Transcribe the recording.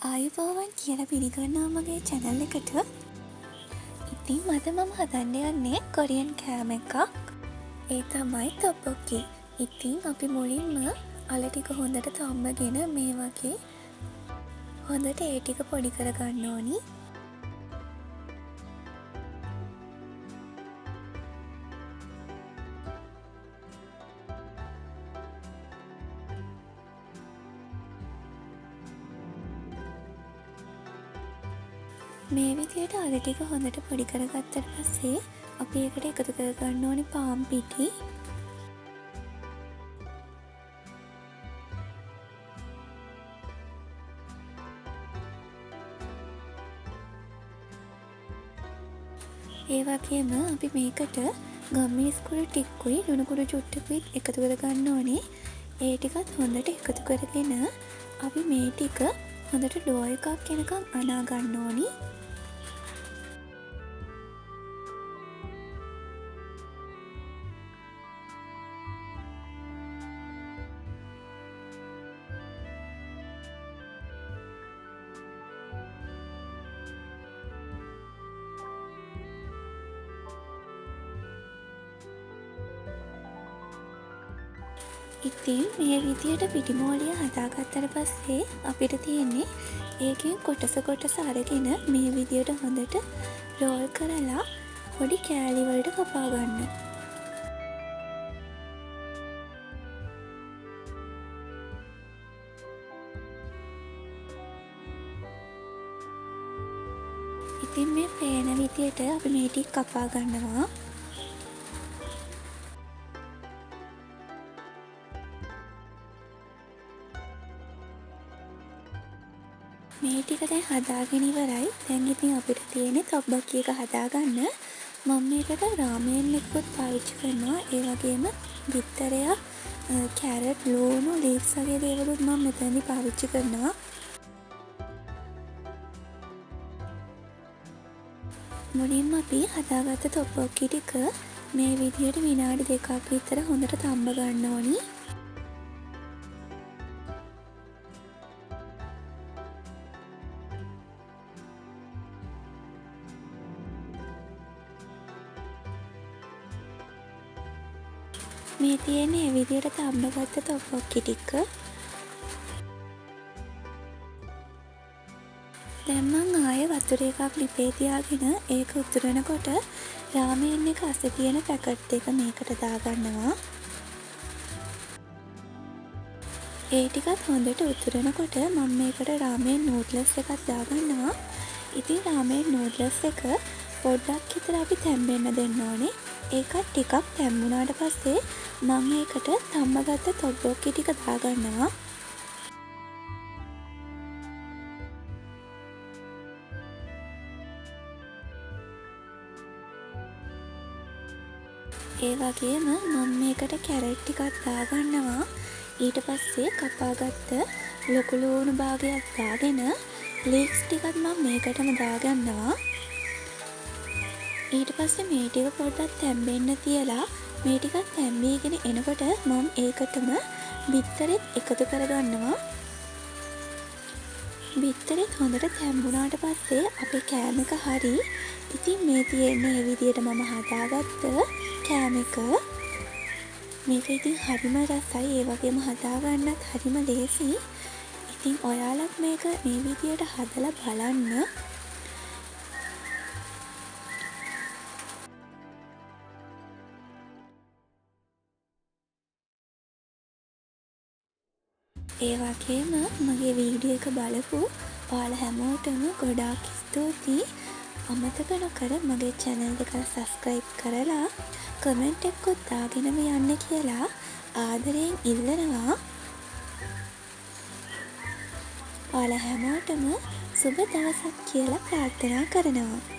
ආයුබෝවන් කියලා පිළිගන්නවා මගේ channel එකට. ඉතින් මම හදන්න යන්නේ කොරියන් කෑම එකක්. ඒ තමයි තොපොක්කි. ඉතින් අපි මුලින්ම අල ටික හොඳට තම්බගෙන මේ වගේ හොඳට ඒ ටික පොඩි කරගන්න ඕනි. මේ විදියට අල ටික හොඳට පොඩි කරගත්තට පස්සේ අපි ඒකට එකතු කරගන්න ඕනි පාන් පිටි. ඒ වගේම අපි මේකට ගම්මිස් කුඩු ටිකකුයි ලුණු කුඩු චුට්ටකුයි එකතු කරගන්න ඕනේ. ඒ ටිකත් හොඳට එකතු කරගෙන අපි මේ ටික හොඳට ඩෝ එකක් එනකම් අනා ගන්න ඕනි. ඉතින් මේ විදියට පිටිමෝලිය හදාගත්තට පස්සේ අපිට තියෙන්නේ ඒකෙන් කොටස අරගෙන මේ විදියට හොඳට රෝල් කරලා පොඩි කෑලි වලට කපා ගන්න. ඉතින් මේ පේන විදියට අපි මේ ටික කපා ගන්නවා. මේ ටික දැන් හදාගෙන ඉවරයි. දැන් ඉතින් අපිට තියෙන්නේ තොප්බක්කි එක හදාගන්න. මම මේකට රාමෙන් එකකුත් පාවිච්චි කරනවා. ඒ වගේම බිත්තරයක්, කැරට්, ලූණු, ලීව්ස් වගේ දේවලුත් මම මෙතනදී පාවිච්චි කරනවා. මුලින්ම අපි හදාගත්ත තොප්බක්කි ටික මේ විදියට විනාඩි 2ක් විතර හොඳට තම්බ ගන්න ඕනි. මේ තියෙන්නේ ඒ විදියට තම්බගත්ත තොපොක්කි ටික. දැන් මං ආයේ වතුර එකක් ලිපේ තියාගෙන ඒක උතුරනකොට රාමෙන් එක අස්සේ තියෙන පැකට් එක මේකට දාගන්නවා. ඒ ටිකත් හොඳට උතුරනකොට මම මේකට රාමෙන් නූඩ්ලස් එකක් දාගන්නවා. ඉතින් රාමෙන් නූඩ්ලස් එක පොඩ්ඩක් විතර අපි තැම්බෙන්න දෙන්න ඕනේ. ඒකත් ටිකක් තැම්බුණාට පස්සේ මම ඒකට තම්බගත්ත තොපොක්කි ටික දාගන්නවා. ඒ වගේම මම මේකට කැරට් ටිකක් දාගන්නවා. ඊට පස්සේ කපාගත්ත ලොකු ලූණු භාගයක් දාගෙන ලීක්ස් ටිකත් මම මේකටම දාගන්නවා. ඊට පස්සේ මේ ටික පොඩ්ඩක් තැම්බෙන්න තියලා මේ ටිකත් තැම්බීගෙන එනකොට මම ඒකටම බිත්තරෙත් එකතු කරගන්නවා. බිත්තරෙත් හොඳට තැම්බුණාට පස්සේ අපේ කෑම එක හරි. ඉතින් මේ තියෙන්නේ මේ විදියට මම හදාගත්ත කෑම එක. මේක ඉතින් හරිම රසයි. ඒ වගේම හදාගන්නත් හරිම ලේසි. ඉතින් ඔයාලත් මේක මේ විදියට හදලා බලන්න. ඒ වගේම මගේ වීඩියෝ එක බලපු ඔයාලා හැමෝටම ගොඩාක් ස්තුතියි. අමතක නොකර මගේ channel එක subscribe කරලා කමෙන්ට් එකකුත් දාගෙනම යන්න කියලා ආදරයෙන් ඉල්ලනවා. ඔයාලා හැමෝටම සුබ දවසක් කියලා ප්‍රාර්ථනා කරනවා.